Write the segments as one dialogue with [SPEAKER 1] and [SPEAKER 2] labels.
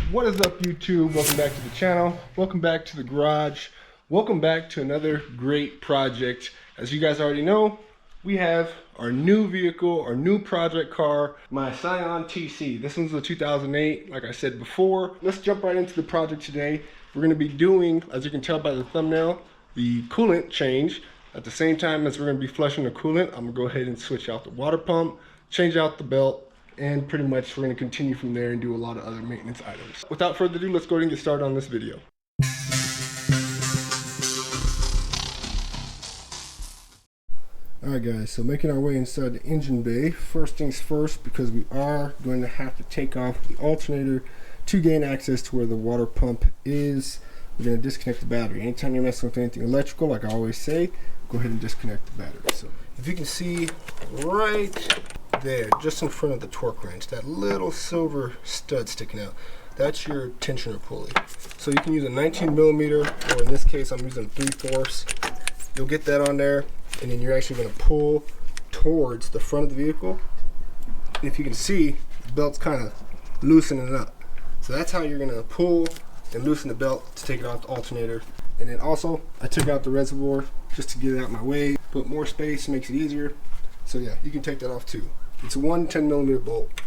[SPEAKER 1] What is up, YouTube? Welcome back to the channel. Welcome back to the garage. Welcome back to another great project. As you guys already know, we have our new vehicle, our new project car, my SCION TC. This one's a 2008, like I said before. Let's jump right into the project today. We're going to be doing, as you can tell by the thumbnail, the coolant change. At the same time as we're going to be flushing the coolant, I'm going to go ahead and switch out the water pump, change out the belt, and pretty much we're going to continue from there and do a lot of other maintenance items. Without further ado, let's go ahead and get started on this video. Alright guys, so making our way inside the engine bay. First things first, because we are going to have to take off the alternator to gain access to where the water pump is. We're going to disconnect the battery. Anytime you're messing with anything electrical, like I always say, go ahead and disconnect the battery. So if you can see right there, just in front of the torque wrench, that little silver stud sticking out, that's your tensioner pulley. So you can use a 19 millimeter, or in this case I'm using 3/4. You'll get that on there, and then you're actually going to pull towards the front of the vehicle. And if you can see, the belt's kind of loosening up. So that's how you're going to pull and loosen the belt to take it off the alternator. And then also, I took out the reservoir just to get it out of my way. Put more space, makes it easier. So yeah, you can take that off too. It's a 10 millimeter bolt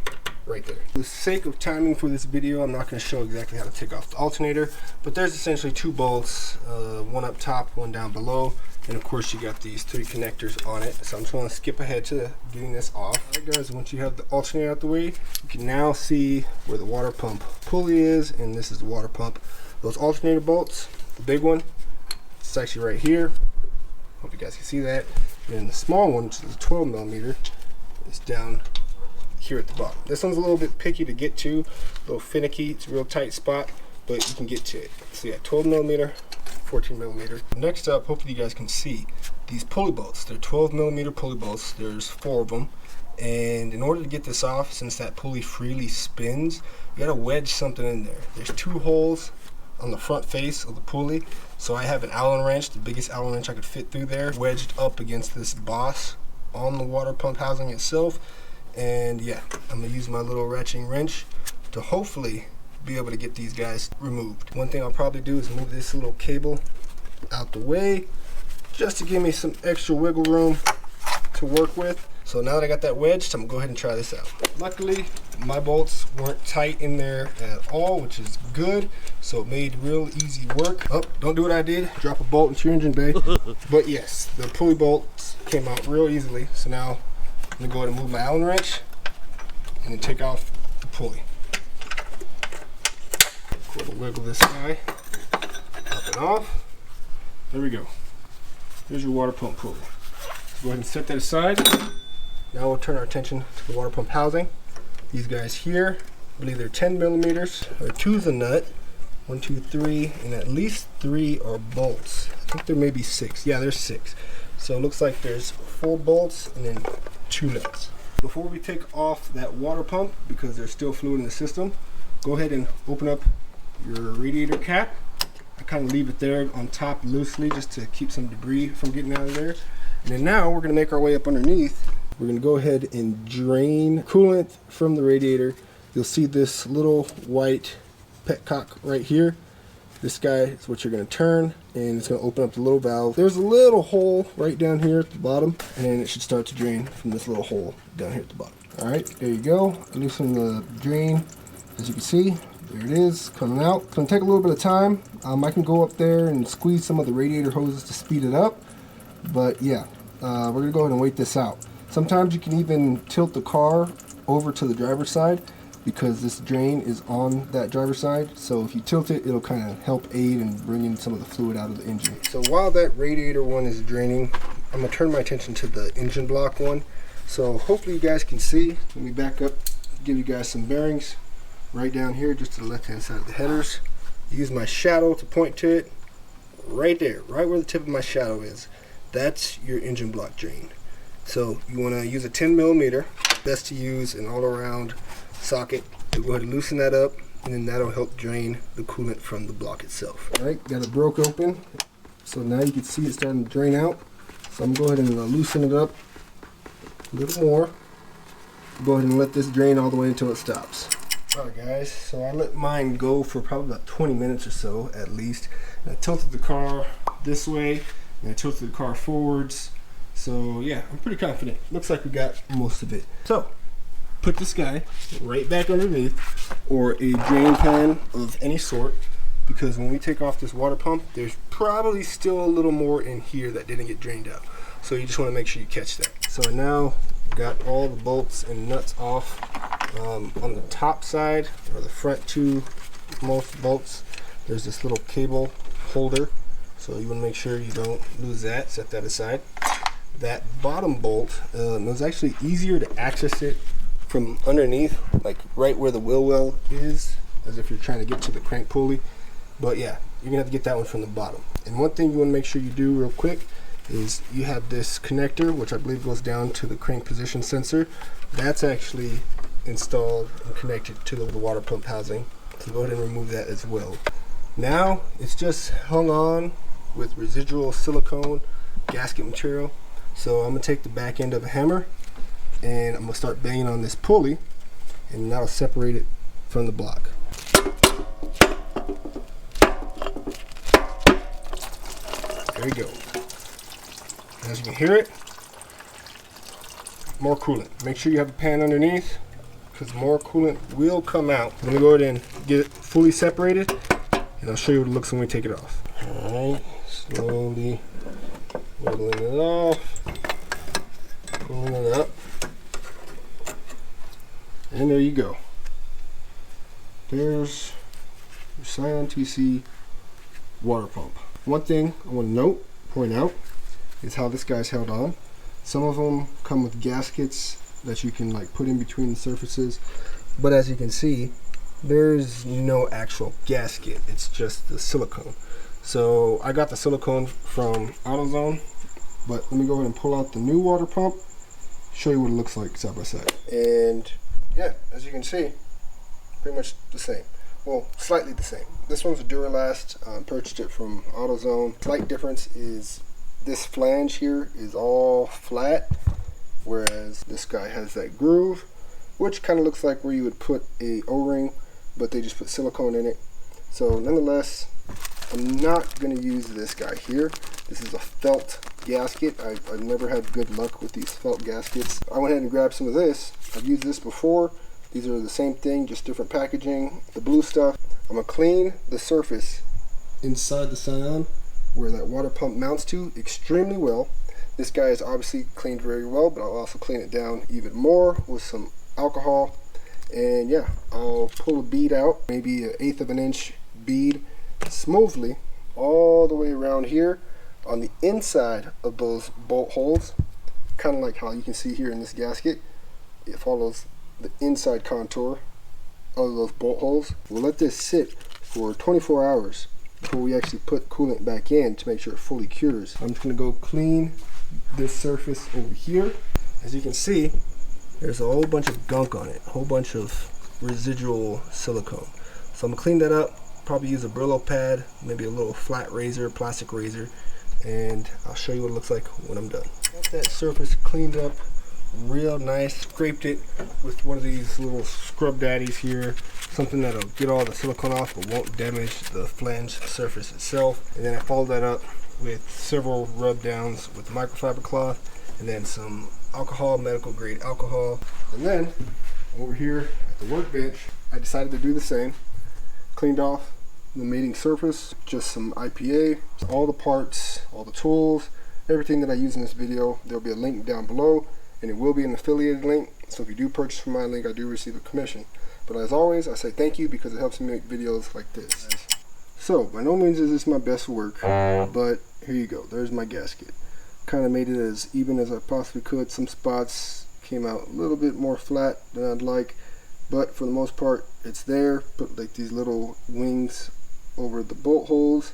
[SPEAKER 1] right there. For the sake of timing for this video, I'm not going to show exactly how to take off the alternator, but there's essentially two bolts, one up top, one down below, and of course you got these 3 connectors on it. So I'm just going to skip ahead to getting this off. Alright guys, once you have the alternator out the way, you can now see where the water pump pulley is, and this is the water pump. Those alternator bolts, the big one, it's actually right here. Hope you guys can see that. And then the small one, which is a 12 millimeter, is down here at the bottom. This one's a little bit picky to get to, a little finicky. It's a real tight spot, but you can get to it. So yeah, 12 millimeter, 14 millimeter. Next up, hopefully you guys can see these pulley bolts. They're 12 millimeter pulley bolts. There's 4 of them. And in order to get this off, since that pulley freely spins, you gotta wedge something in there. There's 2 holes on the front face of the pulley. So I have an Allen wrench, the biggest Allen wrench I could fit through there, wedged up against this boss on the water pump housing itself. And yeah, I'm gonna use my little ratcheting wrench to hopefully be able to get these guys removed. One thing I'll probably do is move this little cable out the way just to give me some extra wiggle room to work with. So now that I got that wedged, I'm gonna go ahead and try this out. Luckily, my bolts weren't tight in there at all, which is good. So it made real easy work. Oh, don't do what I did, drop a bolt into your engine bay. But yes, the pulley bolts came out real easily. So now I'm gonna go ahead and move my Allen wrench and then take off the pulley. Go ahead and wiggle this guy up and off. There we go. Here's your water pump pulley. So go ahead and set that aside. Now we'll turn our attention to the water pump housing. These guys here, I believe they're 10 millimeters. There are 2's a nut. 1, 2, 3, and at least 3 are bolts. I think there may be 6. Yeah, there's 6. So it looks like there's 4 bolts and then 2 nuts. Before we take off that water pump, because there's still fluid in the system, go ahead and open up your radiator cap. I kind of leave it there on top loosely just to keep some debris from getting out of there. And then now we're going to make our way up underneath. We're going to go ahead and drain coolant from the radiator. You'll see this little white petcock right here. This guy is what you're going to turn, and it's going to open up the little valve. There's a little hole right down here at the bottom, and then it should start to drain from this little hole down here at the bottom. Alright, there you go. Loosen the drain. As you can see, there it is, coming out. It's going to take a little bit of time. I can go up there and squeeze some of the radiator hoses to speed it up, but yeah, we're going to go ahead and wait this out. Sometimes you can even tilt the car over to the driver's side, because this drain is on that driver's side. So if you tilt it, it'll kind of help aid in bringing some of the fluid out of the engine. So while that radiator one is draining, I'm going to turn my attention to the engine block one. So hopefully you guys can see. Let me back up, give you guys some bearings. Right down here, just to the left hand side of the headers. Use my shadow to point to it. Right there, right where the tip of my shadow is. That's your engine block drain. So you want to use a 10 millimeter. Best to use an all-around socket. So go ahead and loosen that up, and then that'll help drain the coolant from the block itself. Alright, got it broke open. So now you can see it's starting to drain out. So I'm going to go ahead and loosen it up a little more. Go ahead and let this drain all the way until it stops. Alright guys, so I let mine go for probably about 20 minutes or so at least. And I tilted the car this way and I tilted the car forwards. So yeah, I'm pretty confident. Looks like we got most of it. So put this guy right back underneath, or a drain pan of any sort, because when we take off this water pump, there's probably still a little more in here that didn't get drained out. So you just want to make sure you catch that. So I now got all the bolts and nuts off. On the top side, or the front two most bolts, there's this little cable holder. So you want to make sure you don't lose that. Set that aside. That bottom bolt, it was actually easier to access it from underneath, like right where the wheel well is, as if you're trying to get to the crank pulley. But yeah, you're gonna have to get that one from the bottom. And one thing you want to make sure you do real quick is you have this connector, which I believe goes down to the crank position sensor. That's actually installed and connected to the water pump housing. So go ahead and remove that as well. Now it's just hung on with residual silicone gasket material. So I'm gonna take the back end of a hammer and I'm gonna start banging on this pulley, and that'll separate it from the block. There you go. As you can hear it, more coolant. Make sure you have a pan underneath, because more coolant will come out. I'm gonna go ahead and get it fully separated, and I'll show you what it looks when we take it off. Alright, slowly wiggling it off, pulling it up, and there you go. There's your SCION TC water pump. One thing I want to point out, is how this guy's held on. Some of them come with gaskets that you can like put in between the surfaces, but as you can see, there's no actual gasket. It's just the silicone. So I got the silicone from AutoZone, but let me go ahead and pull out the new water pump, show you what it looks like side by side. And yeah, as you can see, pretty much the same. Well, slightly the same. This one's a Duralast. Purchased it from AutoZone. Slight difference is this flange here is all flat, whereas this guy has that groove, which kind of looks like where you would put a O-ring, but they just put silicone in it. So nonetheless, I'm not going to use this guy here. This is a felt gasket. I've never had good luck with these felt gaskets. I went ahead and grabbed some of this. I've used this before. These are the same thing, just different packaging. The blue stuff. I'm going to clean the surface inside the SCION, where that water pump mounts to, extremely well. This guy is obviously cleaned very well, but I'll also clean it down even more with some alcohol. And yeah, I'll pull a bead out, maybe 1/8 of an inch bead, smoothly all the way around here on the inside of those bolt holes, kind of like how you can see here in this gasket. It follows the inside contour of those bolt holes. We'll let this sit for 24 hours before we actually put coolant back in to make sure it fully cures. I'm just going to go clean this surface over here. As you can see, there's a whole bunch of gunk on it, a whole bunch of residual silicone. So I'm going to clean that up, probably use a Brillo pad, maybe a little flat razor, plastic razor, and I'll show you what it looks like when I'm done. Got that surface cleaned up real nice, scraped it with one of these little scrub daddies here, something that'll get all the silicone off but won't damage the flange surface itself. And then I followed that up with several rub downs with microfiber cloth, and then some alcohol, medical grade alcohol. And then over here at the workbench, I decided to do the same. Cleaned off the mating surface, just some IPA, all the parts, all the tools, everything that I use in this video. There'll be a link down below, and it will be an affiliated link. So if you do purchase from my link, I do receive a commission. But as always, I say thank you because it helps me make videos like this. So by no means is this my best work, but here you go. There's my gasket. Kind of made it as even as I possibly could. Some spots came out a little bit more flat than I'd like, but for the most part, it's there. Put like these little wings over the bolt holes,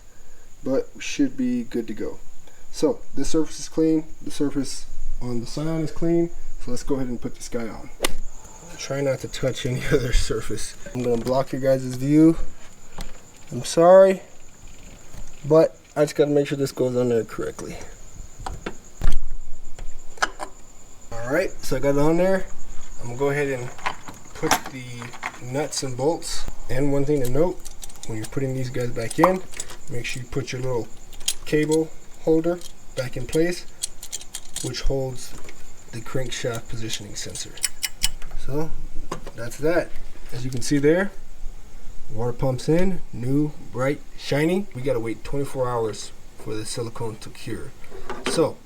[SPEAKER 1] but we should be good to go. So this surface is clean. The surface on the SCION is clean. So let's go ahead and put this guy on. Try not to touch any other surface. I'm gonna block your guys' view. I'm sorry, but I just gotta make sure this goes on there correctly. Alright, so I got it on there. I'm gonna go ahead and put the nuts and bolts. And one thing to note, when you're putting these guys back in, make sure you put your little cable holder back in place, which holds the crankshaft positioning sensor. So that's that. As you can see there, water pump's in, new, bright, shiny. We gotta wait 24 hours for the silicone to cure. So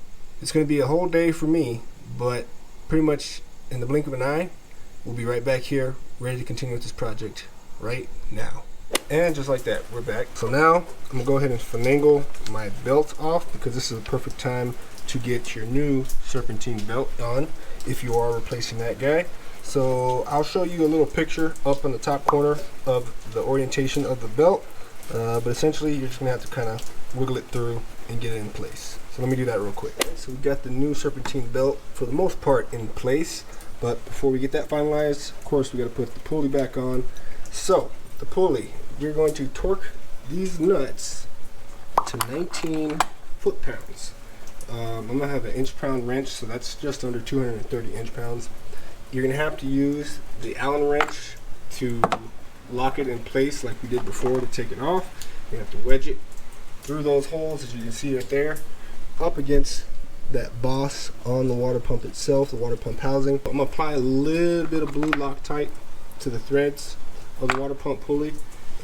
[SPEAKER 1] it's gonna be a whole day for me, but pretty much in the blink of an eye, we'll be right back here, ready to continue with this project right now. And just like that, we're back. So now I'm gonna go ahead and finagle my belt off, because this is a perfect time to get your new serpentine belt on if you are replacing that guy. So I'll show you a little picture up in the top corner of the orientation of the belt, but essentially you're just gonna have to kind of wiggle it through and get it in place. So let me do that real quick. So we got the new serpentine belt for the most part in place, but before we get that finalized, of course we got to put the pulley back on. So the pulley, we're going to torque these nuts to 19 foot-pounds. I'm gonna have an inch-pound wrench, so that's just under 230 inch-pounds. You're gonna have to use the Allen wrench to lock it in place like we did before to take it off. You have to wedge it through those holes, as you can see right there, up against that boss on the water pump itself, the water pump housing. I'm gonna apply a little bit of blue Loctite to the threads of the water pump pulley,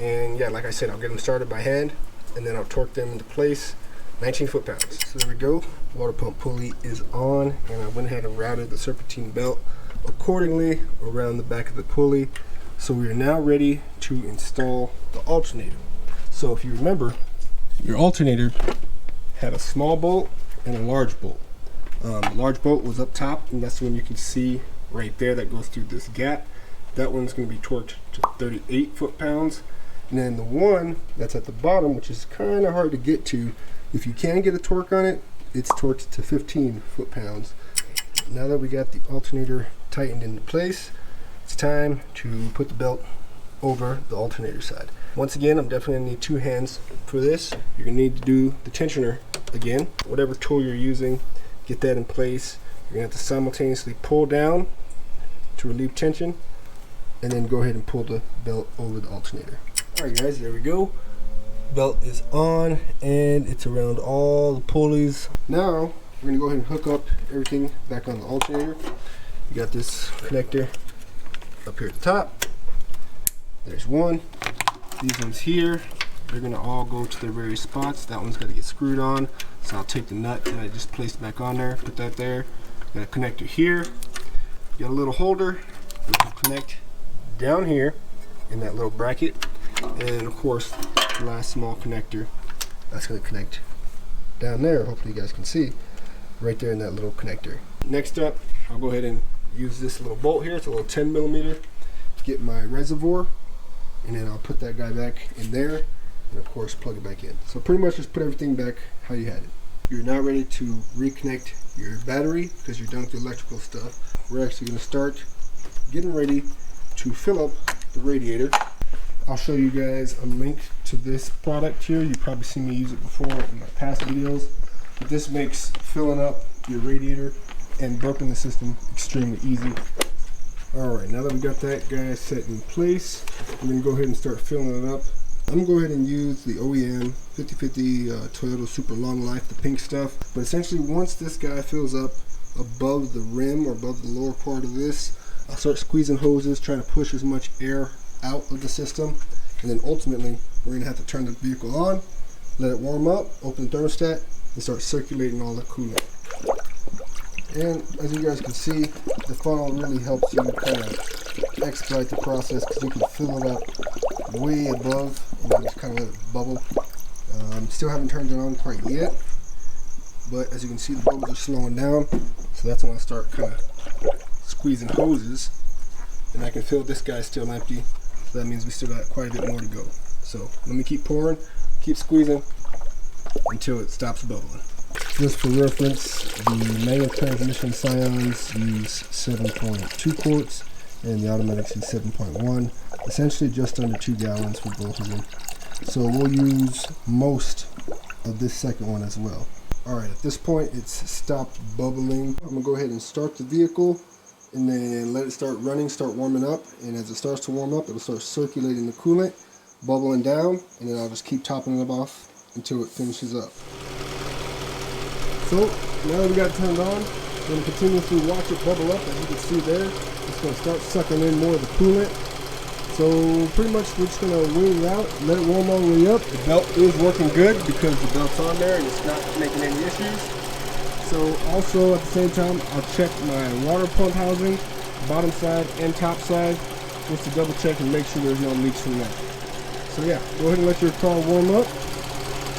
[SPEAKER 1] and yeah, like I said, I'll get them started by hand and then I'll torque them into place. 19 foot-pounds. So there we go. Water pump pulley is on, and I went ahead and routed the serpentine belt accordingly around the back of the pulley. So we are now ready to install the alternator. So if you remember, your alternator had a small bolt and a large bolt. The large bolt was up top, and that's the one you can see right there that goes through this gap. That one's going to be torqued to 38 foot-pounds. And then the one that's at the bottom, which is kind of hard to get to, if you can get a torque on it, it's torqued to 15 foot-pounds. Now that we got the alternator tightened into place, it's time to put the belt over the alternator side. Once again, I'm definitely gonna need two hands for this. You're gonna need to do the tensioner again. Whatever tool you're using, get that in place. You're gonna have to simultaneously pull down to relieve tension, and then go ahead and pull the belt over the alternator. All right, guys, there we go. Belt is on, and it's around all the pulleys. Now we're gonna go ahead and hook up everything back on the alternator. You got this connector up here at the top. There's one. These ones here, they're gonna all go to their various spots. That one's got to get screwed on, so I'll take the nut that I just placed back on there, put that there. Got a connector here. Got a little holder that will connect down here in that little bracket, and of course the last small connector that's going to connect down there. Hopefully you guys can see right there in that little connector. Next up, I'll go ahead and use this little bolt here. It's a little 10 millimeter to get my reservoir, and then I'll put that guy back in there, and of course plug it back in. So pretty much just put everything back how you had it. You're now ready to reconnect your battery because you're done with the electrical stuff. We're actually going to start getting ready to fill up the radiator. I'll show you guys a link to this product here. You've probably seen me use it before in my past videos. But this makes filling up your radiator and burping the system extremely easy. Alright, now that we got that guy set in place, we're going to go ahead and start filling it up. I'm going to go ahead and use the OEM 5050 Toyota Super Long Life, the pink stuff. But essentially, once this guy fills up above the rim or above the lower part of this, I'll start squeezing hoses, trying to push as much air out of the system, and then ultimately we're going to have to turn the vehicle on, let it warm up, open the thermostat, and start circulating all the coolant. And as you guys can see, the funnel really helps you kind of expedite the process because you can fill it up way above and then just kind of let it bubble. Still haven't turned it on quite yet, but as you can see, the bubbles are slowing down, so that's when I start kind of squeezing hoses, and I can feel this guy's still empty, so that means we still got quite a bit more to go. So let me keep pouring, keep squeezing until it stops bubbling. Just for reference, the manual transmission SCIONs use 7.2 quarts and the automatics use 7.1, essentially just under 2 gallons for both of them. So we'll use most of this second one as well. Alright, at this point it's stopped bubbling. I'm going to go ahead and start the vehicle, and then let it start running, start warming up, and as it starts to warm up, it'll start circulating the coolant, bubbling down, and then I'll just keep topping it off until it finishes up. So now that we got it turned on, I'm going to continuously watch it bubble up. As you can see there, it's going to start sucking in more of the coolant. So pretty much we're just going to wing it out, let it warm all the way up. The belt is working good because the belt's on there and it's not making any issues. So also at the same time, I'll check my water pump housing, bottom side and top side, just to double check and make sure there's no leaks from that. So yeah, go ahead and let your car warm up.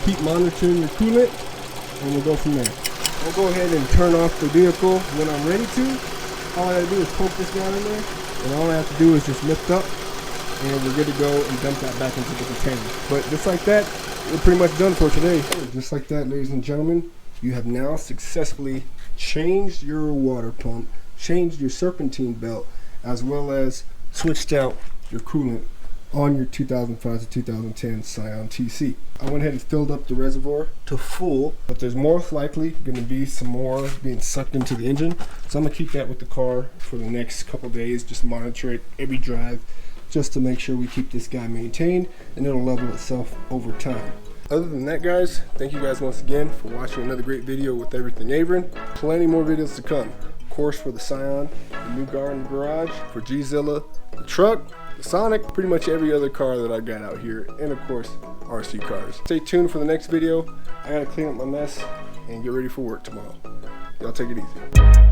[SPEAKER 1] Keep monitoring your coolant, and we'll go from there. I'll go ahead and turn off the vehicle when I'm ready to. All I gotta do is poke this down in there, and all I have to do is just lift up, and we're good to go and dump that back into the container. But just like that, we're pretty much done for today. Just like that, ladies and gentlemen, you have now successfully changed your water pump, changed your serpentine belt, as well as switched out your coolant on your 2005 to 2010 SCION TC. I went ahead and filled up the reservoir to full, but there's most likely going to be some more being sucked into the engine. So I'm going to keep that with the car for the next couple days, just monitor it every drive, just to make sure we keep this guy maintained, and it'll level itself over time. Other than that, guys, thank you guys once again for watching another great video with Everything Avron. Plenty more videos to come. Of course, for the SCION, the new car in the garage, for G-Zilla, the truck, the Sonic, pretty much every other car that I got out here, and of course, RC cars. Stay tuned for the next video. I gotta clean up my mess and get ready for work tomorrow. Y'all take it easy.